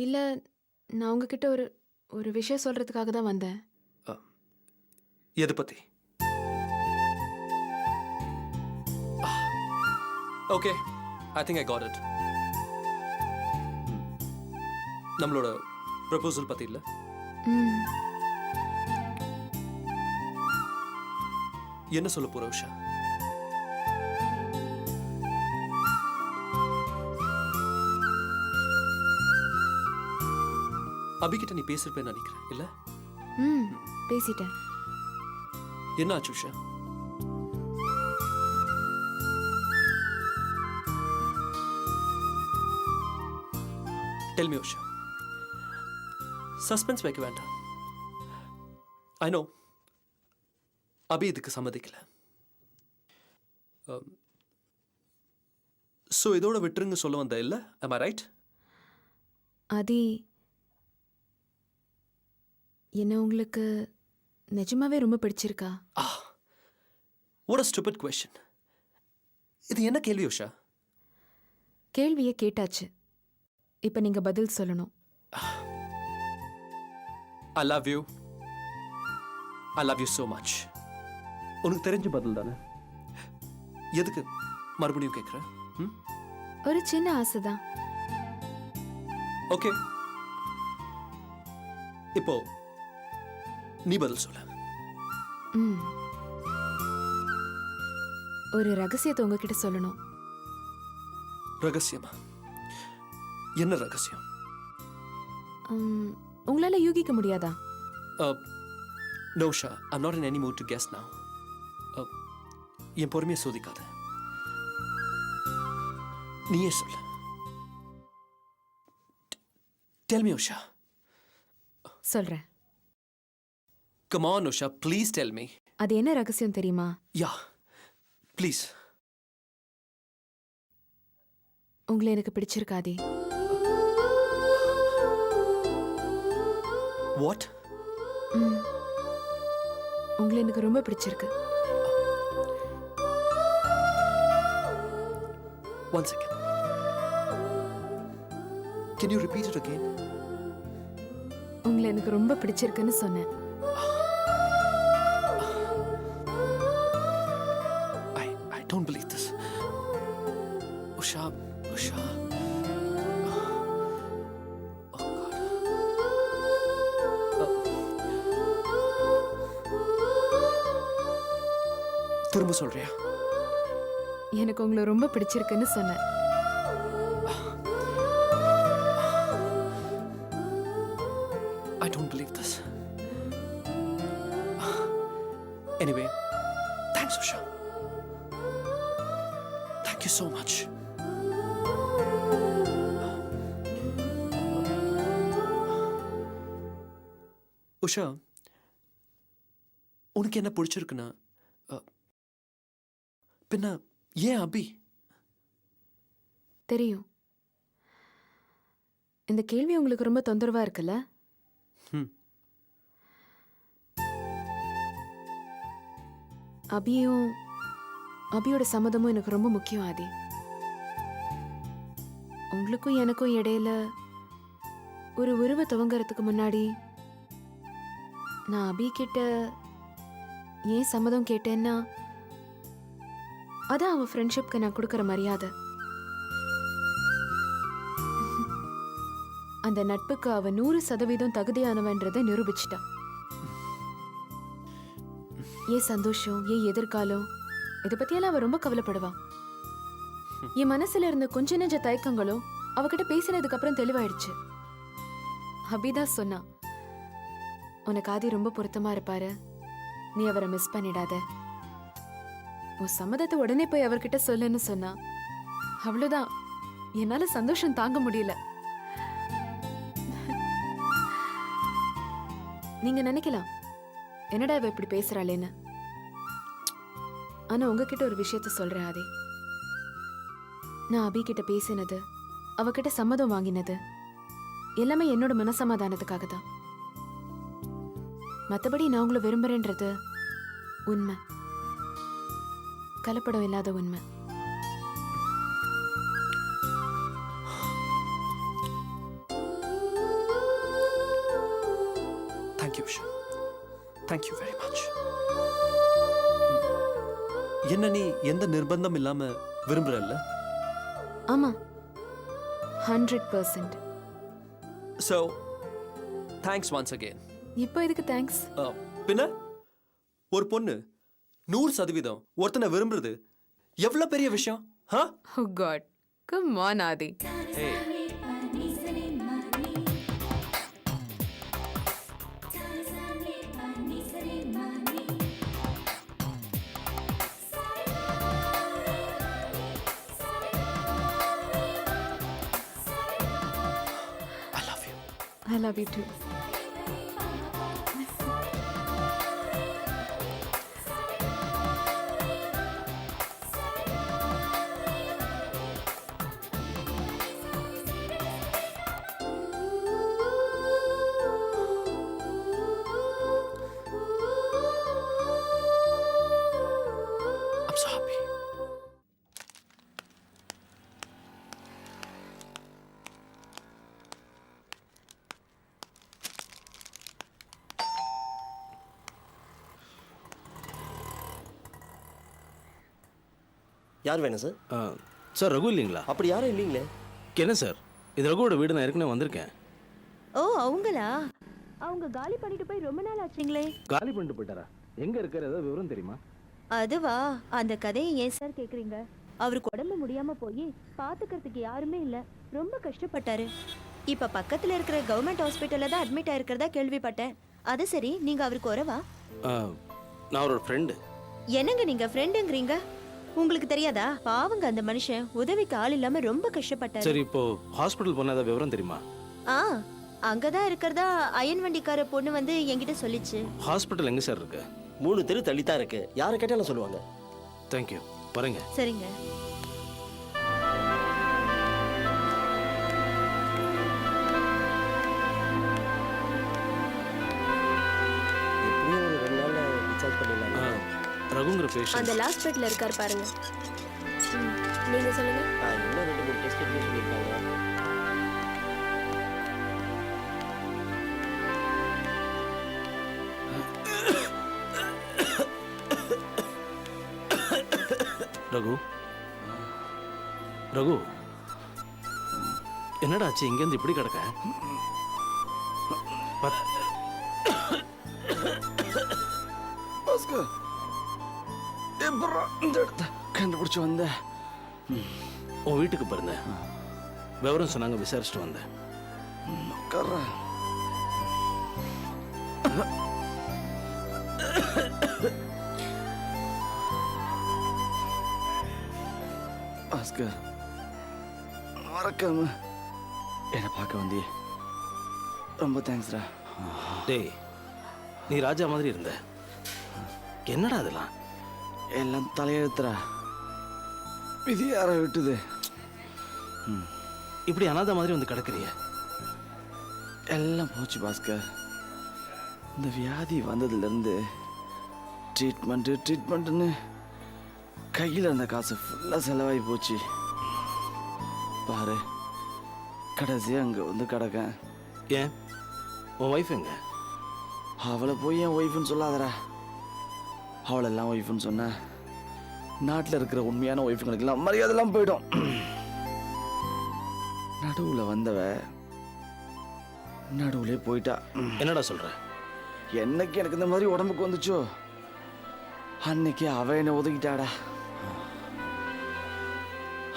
இல்ல, நான் உங்ககிட்ட ஒரு ஒரு விஷயம் சொல்றதுக்காக தான் வந்தேன். எது பத்தி? Okay, I think I got it. நம்மளோட ப்ரப்போசல் பத்தி இல்ல. ம். என்ன சொல்ல போற உஷா? அபிகிட்ட நீ பேசிருப்பேன்னு நினைக்கிறேன் இல்ல? ம். பேசிட்டேன். என்ன ஆச்சு Usha? Tell me Usha. Suspense வைக்க வேண்டாம். ஐ நோ அபி இதுக்கு சம்மதிக்கல. ஸோ இதோட விட்டுருங்க சொல்ல வந்த இல்ல? am I right? ஆதி, என்ன உங்களுக்கு நிஜமாவே ரொம்ப பிடிச்சிருக்கா? What a stupid question. இது என்ன கேள்வி உஷா? கேள்வியை கேட்டாச்சு. இப்ப நீங்க பதில் சொல்லணும். I love you. I love you so much. உனக்கு தெரிஞ்ச பதில் தானே? எதுக்கு மறுபடியும் கேட்குற? ஒரு சின்ன ஆசைதான். ஓகே, இப்போ நீ பதில் சொல்ல. ம். ஒரு ரகசியத்தை உங்ககிட்ட சொல்லணும். ரகசியமா? என்ன ரகசியம்? உங்களால யூகிக்க முடியாதா? No, Usha, I'm not in any mood to guess now. என் பொறுமையை சோதிக்காத. நீயே சொல்ல. Tell me, Usha. சொல்றேன். Come on, Usha, please tell me. அது என்ன ரகசியம் தெரியுமா? Yeah, please. உங்களை எனக்கு பிடிச்சிருக்காதே. What? உங்களை எனக்கு ரொம்ப பிடிச்சிருக்கு. One second. Can you repeat it again? உங்களை எனக்கு ரொம்ப பிடிச்சிருக்குன்னு சொன்னேன். I don't believe this. Usha. Oh God. திரும்ப சொல்றியா? எனக்கு உங்களை ரொம்ப பிடிச்சிருக்குன்னு சொன்னேன். I don't believe this. Anyway, thanks, Usha. Thank you so much. Usha, உனக்கு என்ன பிடிச்சிருக்குன்னா பின்ன ஏன் அபி? தெரியும். இந்த கேள்வி உங்களுக்கு ரொம்ப தொந்தரவா இருக்குல்ல? அபியோட சம்மதமும் எனக்கு ரொம்ப முக்கியம் ஆதி. உங்களுக்கும் எனக்கும் இடையில ஒரு உறவு துவங்கறதுக்கு முன்னாடி நான் அபி கிட்ட ஏன் சம்மதம் கேட்டேன்னா, அதான் அவன் ஃப்ரெண்ட்ஷிப்க்கு நான் கொடுக்கற மரியாதை. அந்த நட்புக்கு அவ 100% தகுதியானவன்றதை நிரூபிச்சிட்டான். ஏன் சந்தோஷம், ஏன் எதிர்காலம், இதை பத்தியெல்லாம் அவ ரொம்ப கவலைப்படுவான். என் மனசுல இருந்த கொஞ்ச நெஞ்ச தயக்கங்களும் அவகிட்ட பேசினதுக்கு அப்புறம் தெளிவாயிடுச்சு. அபிதான் சொன்னா, உனக்கு ஆதி ரொம்ப பொருத்தமா இருப்பாரு, நீ அவரை மிஸ் பண்ணிடாத, உன் சம்மதத்தை உடனே போய் அவர்கிட்ட சொல்லுன்னு சொன்னா. அவ்வளவுதான், என்னால சந்தோஷம் தாங்க முடியல. நீங்க நினைக்கலாம், என்னடா இவ இப்படி பேசுறாளேன்னு. ஆனா உங்ககிட்ட ஒரு விஷயத்த சொல்றேன் ஆதி. நான் அபி கிட்ட பேசினது, அவகிட்ட சம்மதம் வாங்கினது எல்லாமே என்னோட மனசமாதானத்துக்காக தான். மத்தபடி நான் உங்களை விரும்புறேன்றது உண்மை, கலப்படம் இல்லாத உண்மை. Thank you very much. என்ன நீ எந்த நிர்பந்தம் இல்லாம விரும்புறல்ல? ஆமா, 100%. So thanks once again. இப்போ இதுக்கு தேங்க்ஸ். பின்ன ஒரு பொண்ணு 100% ஒருத்தனை விரும்புறது எவ்வளவு பெரிய விஷயம். Oh God, come on Aadhi. I love you. I love you too. I'm so happy. யார் வேணும் சார்? சார் ரகு இல்லைங்களா? அப்படி யாரும் இல்லைங்களே. என்ன சார், இது ரகுவோட வீடு, நான் ஏற்கனவே வந்திருக்கேன். ஓ அவங்களா? அவங்க காலி பண்ணிட்டு போய் ரொம்ப நாள் ஆச்சுங்களே. காலி பண்ணிட்டு போயிட்டாரா? எங்க இருக்காரு, ஏதாவது விவரம் தெரியுமா? அதுவா, அந்த கதையை ஏன் சார் கேக்குறீங்க? அவருக்கு உடம்பு முடியாம போய் பாத்துக்கிறதுக்கு யாருமே இல்ல, ரொம்ப கஷ்டப்பட்டாரு. இப்ப பக்கத்துல இருக்கிற கவர்மெண்ட் ஹாஸ்பிட்டல்ல தான் அட்மிட் ஆயிருக்கிறதா கேள்விப்பட்டேன். அது சரி, நீங்க அவருக்கு உறவா? நான் அவரோட ஃப்ரெண்டு. என்னங்க நீங்க ஃப்ரெண்டுங்கிறீங்க? உங்களுக்கு தெரியாதா? பாவங்க அந்த மனுஷன் உதவிக்கு ஆள் இல்லாம ரொம்ப கஷ்டப்பட்டாரு. சரி, இப்போ ஹாஸ்பிட்டல் போன ஏதாவது விவரம் தெரியுமா? ஆ, அங்கதான் இருக்கிறதா அயன் வண்டிக்கார பொண்ணு வந்து என்கிட்ட சொல்லிச்சு. ஹாஸ்பிட்டல் எங்க சார் இருக்கு? 3 தெரு தள்ளித்தான் இருக்கு. யாரை கேட்டாலும் சொல்லுவாங்க. தேங்க்யூ, வரேங்க. சரிங்க. எப்படியும் ஒரு 2 நாள்ல டிஸ்சார்ஜ் பண்ணிடலாம். ரகுங்கிற பேஷண்ட் அந்த லாஸ்ட் பெட்ல இருக்கார் பாருங்க. நீங்க சொல்லுங்க. இன்னும் 2-3 டெஸ்ட் எடுக்க சொல்லியிருக்காங்க. ரகு, ரகு என்னடா ஆச்சு? இங்கேருந்து இப்படி கிடக்க? பாஸ்கர், எப்படா இந்த இடத்த கண்டுபிடிச்சு வந்த? உன் வீட்டுக்கு பிறந்தேன், விவரம் சொன்னாங்க, விசாரிச்சுட்டு வந்தேன். உட்கார்றா. பாஸ்கர், மறக்காம என்னை பார்க்க வந்தியே, ரொம்ப தேங்க்ஸ்டா. டேய், நீ ராஜா மாதிரி இருந்த, என்னடா அதெல்லாம்? எல்லாம் தலையெழுத்துறா, விதி யாரை விட்டுது? இப்படி அனாதை மாதிரி வந்து கிடக்குறிய? எல்லாம் போச்சு பாஸ்கர். இந்த வியாதி வந்ததுலேருந்து ட்ரீட்மெண்ட்டுன்னு கையில் இருந்த காசு ஃபுல்லாக செலவாகி போச்சு. பாரு, கடைசியாக அங்கே வந்து கிடக்கேன். ஏன், உன் ஒய்ஃப் எங்க? அவளை போய் என் ஒய்ஃப்னு சொல்லாதடா. அவளெல்லாம் ஒய்ஃப்னு சொன்ன நாட்டில் இருக்கிற உண்மையான ஒய்ஃபுங்களுக்கெல்லாம் மரியாதைலாம் போயிடும். நடுவில் வந்தவ நடுவுலே போயிட்டா. என்னடா சொல்ற? என்னைக்கு எனக்கு இந்த மாதிரி உடம்புக்கு வந்துச்சோ அன்னைக்கு அவ என்னை ஒதுக்கிட்டாடா.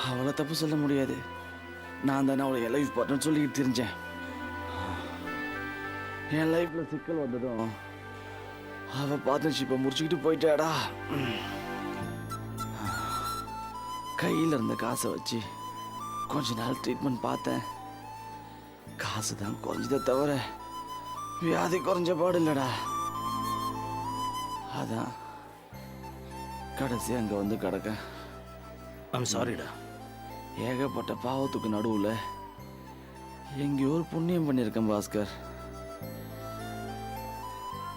அவளை தப்பு சொல்ல முடியாது. நான் தானே அவளை என் லைஃப் பார்ட்னர் சொல்லிக்கிட்டு தெரிஞ்சேன். என் லைஃப்ல சிக்கல் வந்ததும் அவ பார்ட்னர்ஷிப்பை முடிச்சுக்கிட்டு போயிட்டாடா. கையில் இருந்த காசை வச்சு கொஞ்ச நாள் ட்ரீட்மெண்ட் பார்த்தேன். காசு தான் குறைஞ்சதை தவிர வியாதி குறைஞ்ச பாடு இல்லடா. அதான் கடைசி அங்கே வந்து கிடக்க. ஐம் சாரிடா. ஏகப்பட்ட பாவத்துக்கு நடுவில் எங்கேயோ ஒரு புண்ணியம் பண்ணியிருக்கேன் பாஸ்கர்.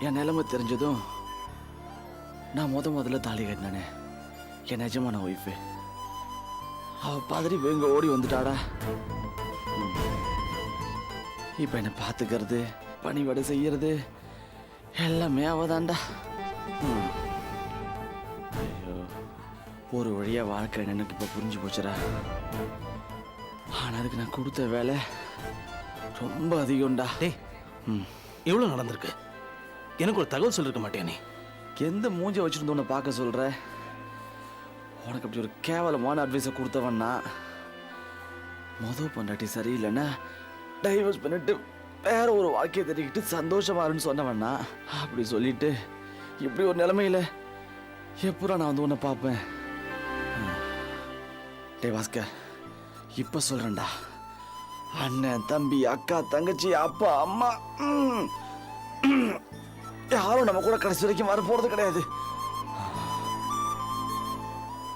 என் நிலைமை தெரிஞ்சதும் நான் முதல்ல தாலி கட்டினானே என் நிஜமான ஒய்ஃபு, அவ பதறி எங்க ஓடி வந்துட்டாடா. இப்போ என்னை பார்த்துக்கிறது, பணிவிடை செய்யறது, எல்லாமே அவதான்டா. ஐயோ, ஒரு வழியா வாழ்க்கை எனக்கு இப்போ புரிஞ்சு போச்சுடா. ஆனால் அதுக்கு நான் கொடுத்த வேலை ரொம்ப அதிகம்டா. டேய் ம், எவ்வளோ நடந்திருக்கு? எனக்கு ஒரு தகவல் சொல்லிருக்க மாட்டியா நீ? எந்த மூஞ்ச வச்சுருந்து உன்னை பார்க்க சொல்ற? உனக்கு அப்படி ஒரு கேவலமான அட்வைஸை கொடுத்தவன்னா, பொண்டாட்டி சரியில்லைன்னா டைவர்ஸ் பண்ணிட்டு வேற ஒரு வாழ்க்கையை தெரிவிக்கிட்டு சந்தோஷமா இருன்னு சொன்னவன்னா, அப்படி சொல்லிட்டு இப்படி ஒரு நிலைமையில எப்பூரா நான் வந்து உன்னை பார்ப்பேன்? டேய் பாஸ்கர், இப்ப சொல்றேன்டா, அண்ணன் தம்பி அக்கா தங்கச்சி அப்பா அம்மா யாரும் நம்ம கூட கடைசி வரைக்கும் வர போறது கிடையாது.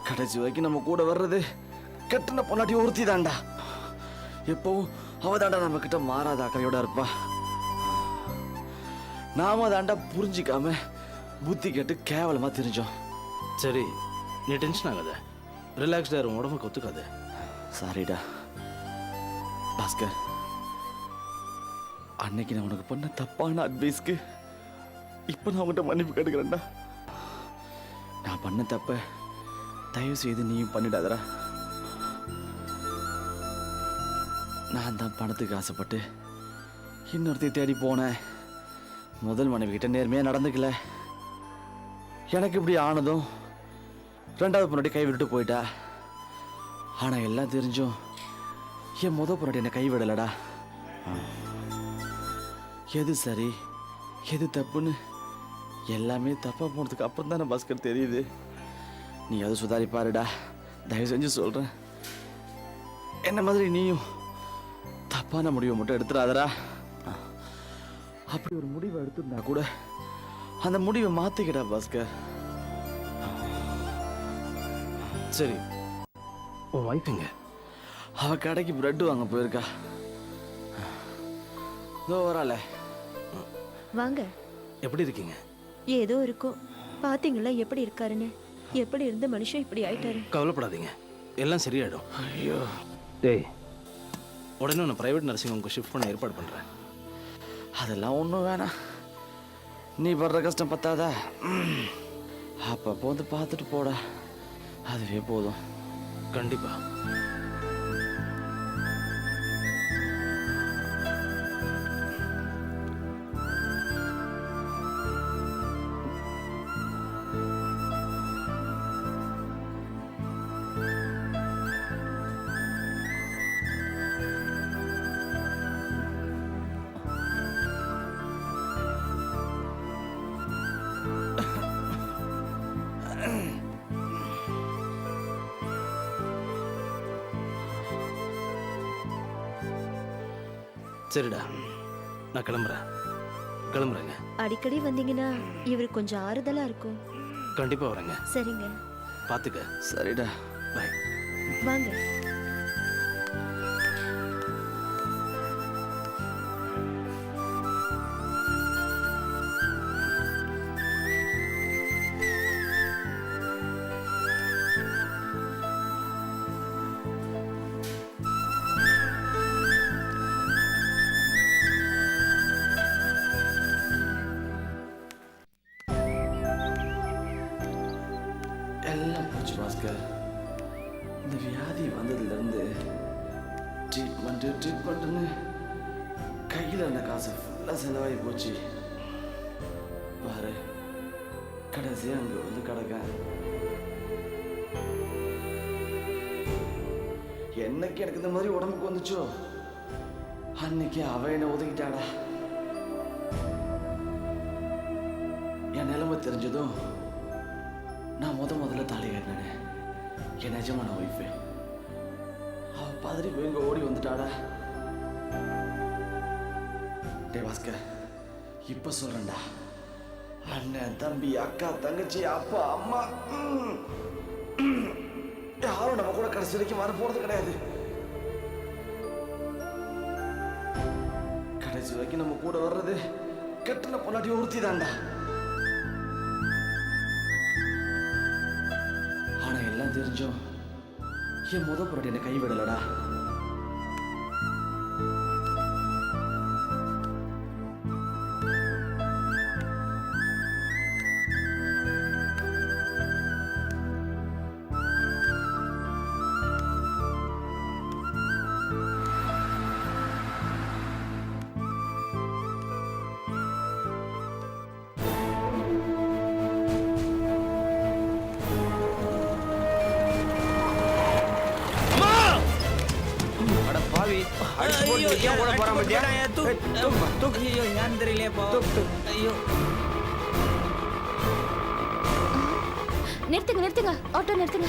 கடைசி வரைக்கும் நம்ம கூட வர்றது கெட்டன பொண்டாட்டி ஒருத்தி தான்டா. எப்பவும் அவ தாண்டா நம்ம கிட்ட மாறாத அக்கறையோட இருப்பா. நாம தாண்டா புரிஞ்சிக்காம புத்தி கேட்டு கேவலமா தெரிஞ்சோம். சரி, நீ டென்ஷன் ஆகாத, ரிலாக்ஸ்டாக இருக்கும், உடம்புக்கு ஒத்துக்காது. சாரிடா பாஸ்கர், அன்னைக்கு நான் உனக்கு பண்ண தப்பான அட்வைஸ்க்கு இப்போ நான் உங்கள்கிட்ட மன்னிப்பு கேட்டுக்கிறேன்டா. நான் பண்ண தப்ப தயவு செய்து நீயும் பண்ணிடாதடா. நான் தான் பணத்துக்கு ஆசைப்பட்டு இன்னொருத்தையும் தேடி போனேன். முதல் மனைவி கிட்ட நேர்மையாக நடந்துக்கல. எனக்கு இப்படி ஆனதும் ரெண்டாவது பொண்ணாட்டி கை விட்டுட்டு போயிட்டா. ஆனால் எல்லாம் தெரிஞ்சும் என் பொண்ணாட்டி என்னை கைவிடலடா. எது சரி எது தப்புன்னு எல்லாமே தப்பாக போனதுக்கு அப்புறம் தானே பாஸ்கர் தெரியுது. நீ அது சுதாரிப்பாருடா, தயவு செஞ்சு சொல்கிறேன். என்ன மாதிரி நீயும் தப்பான முடிவை மட்டும் எடுத்துடாதடா. அப்படி ஒரு முடிவை எடுத்துருந்தா கூட அந்த முடிவை மாற்றிக்கிடா பாஸ்கர். சரி, உன் வைஃபுங்க? அவ கடைக்கு பிரெட் வாங்க போயிருக்கா. இதோ வரால. வாங்க. எப்படி இருக்கீங்க? ஏதோ இருக்கும். பாத்தீங்களா எப்படி இருக்காருன்னு? எப்படி இருந்த மனுஷன் இப்படி ஆயிட்டாரு. கவலைப்படாதீங்க, எல்லாம் சரியாயிடும். ஐயோ டேய், உடனே உன்னை ப்ரைவேட் நர்சிங் ஹோம்க்கு ஷிஃப்ட் பண்ண ஏற்பாடு பண்ணுறேன். அதெல்லாம் ஒன்றும் வேணாம். நீ படுற கஷ்டம் பத்தாதா? அப்பப்போ வந்து பார்த்துட்டு போடா, அதுவே போதும். கண்டிப்பா. சரிடா, நான் கிளம்புறேங்க. அடிக்கடி வந்தீங்கன்னா இவருக்கு கொஞ்சம் ஆறுதலா இருக்கும். கண்டிப்பா வரேங்க. சரிங்க, பார்த்துக்க. சரிடா, பாய். வாங்க. எல்லாம் போச்சு பாஸ்கர். இந்த வியாதி வந்ததுலேருந்து ட்ரீட்மெண்ட்டுன்னு கையில் இருந்த காசு ஃபுல்லாக செலவாகி போச்சு. பாரு, கடைசியாக அங்கே வந்து கிடக்கேன். என்னைக்கு எனக்கு இந்த மாதிரி உடம்புக்கு வந்துச்சோ அன்னைக்கு அவ என்னை ஒதுக்கிட்டாடா. என் நிலைமை தெரிஞ்சதும் நான் முதல்ல தாலி கட்டினேன். என் நிஜமான ஒய்ஃபு அவ பதறி போய் இங்கே ஓடி வந்துட்டாடா. டே பாஸ்கர், இப்போ சொல்றேன்டா, அண்ணன் தம்பி அக்கா தங்கச்சி அப்பா அம்மா யாரும் நம்ம கூட கடைசி வரைக்கும் வர போறது கிடையாது. கடைசி வரைக்கும் நம்ம கூட வர்றது கெட்டன பொண்டாட்டி ஒருத்தி தான்டா. ஆனா எல்லாம் தெரிஞ்சோம் என் பொண்டாட்டி என்னை கைவிடலடா. பாவி அடிச்சு போட்டு வித்தியா போட போற மத்தியா ஐயோ யாருன்னு தெரியலையேப்பா ஐயோ நிறுத்துங்க நிறுத்துங்க ஆட்டோ நிறுத்துங்க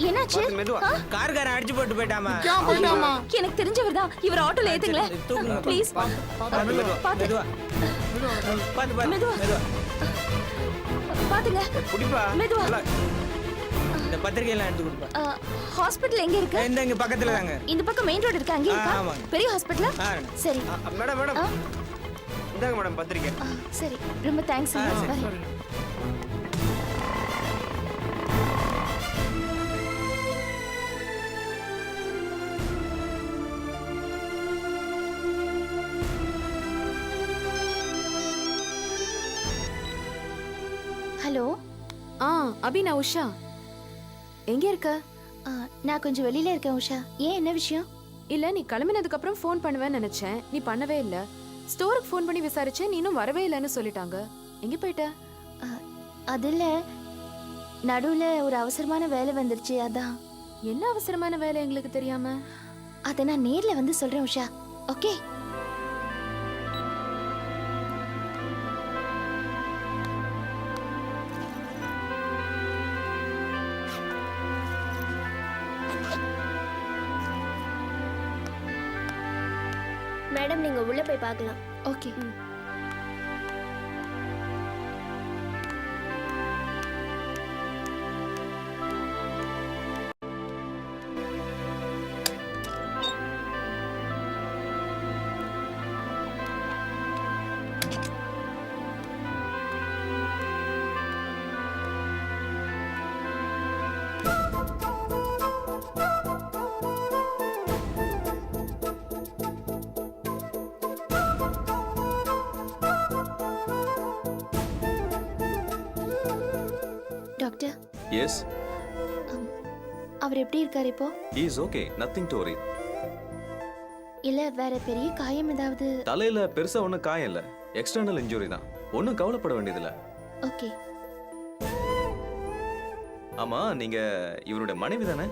என்னாச்சு மெதுவா கார்காரன் அடிச்சு போட்டு போயிட்டாமா எனக்கு தெரிஞ்சவர் தான் இவர் ஆட்டோல ஏத்துங்களேன் தூக்குங்க ப்ளீஸ் மெதுவா பாத்து மெதுவா பாத்து பாத்து மெதுவா. மெதுவா பாத்துங்க புடிப்பா மெதுவா. நல்லா. இந்த பத்திரிக்கை எல்லாம் எடுத்து கொடுப்பா ஹாஸ்பிடல் எங்க இருக்கு இந்த இங்க பக்கத்துல தாங்க இந்த பக்கம் மெயின் ரோடு இருக்கு அங்கே இருக்கா ஆமாங்க. பெரிய ஹாஸ்பிடலா ஆ. சரி மேடம் மேடம் இந்தாங்க மேடம் பத்திரிக்கை சரி ரொம்ப தேங்க்ஸ் வரேன் ஹலோ அபி நான் உஷா எங்க இருக்க நான் கொஞ்சம் வெளியில இருக்கேன் உஷா ஏன் என்ன விஷயம் இல்ல நீ கிளம்பினதுக்கு அப்புறம் ஃபோன் பண்ணுவேன்னு நினைச்சேன் நீ பண்ணவே இல்ல ஸ்டோருக்கு ஃபோன் பண்ணி விசாரிச்சேன் நீ இன்னும் வரவே இல்லைன்னு சொல்லிட்டாங்க எங்க போயிட்ட அதில் நடுவில் ஒரு அவசரமான வேலை வந்துருச்சு அதான் என்ன அவசரமான வேலை எங்களுக்கு தெரியாம அதை நான் நேரில் வந்து சொல்கிறேன் உஷா ஓகே மேடம் நீங்க உள்ள போய் பார்க்கலாம். ஓகே டாக்டர் Yes, அவர் எப்படி இருக்கார் இப்போ he is okay. Nothing to worry. இல்ல வேற பெரிய காயம் ஏதாவது தலையில பெருசா ஒன்றும் காயம் இல்லை. எக்ஸ்டர்னல் இன்ஜுரி தான். ஒன்றும் கவலைப்பட வேண்டியதில்ல. ஓகே ஆமா, நீங்க இவருடைய மனைவி தானே?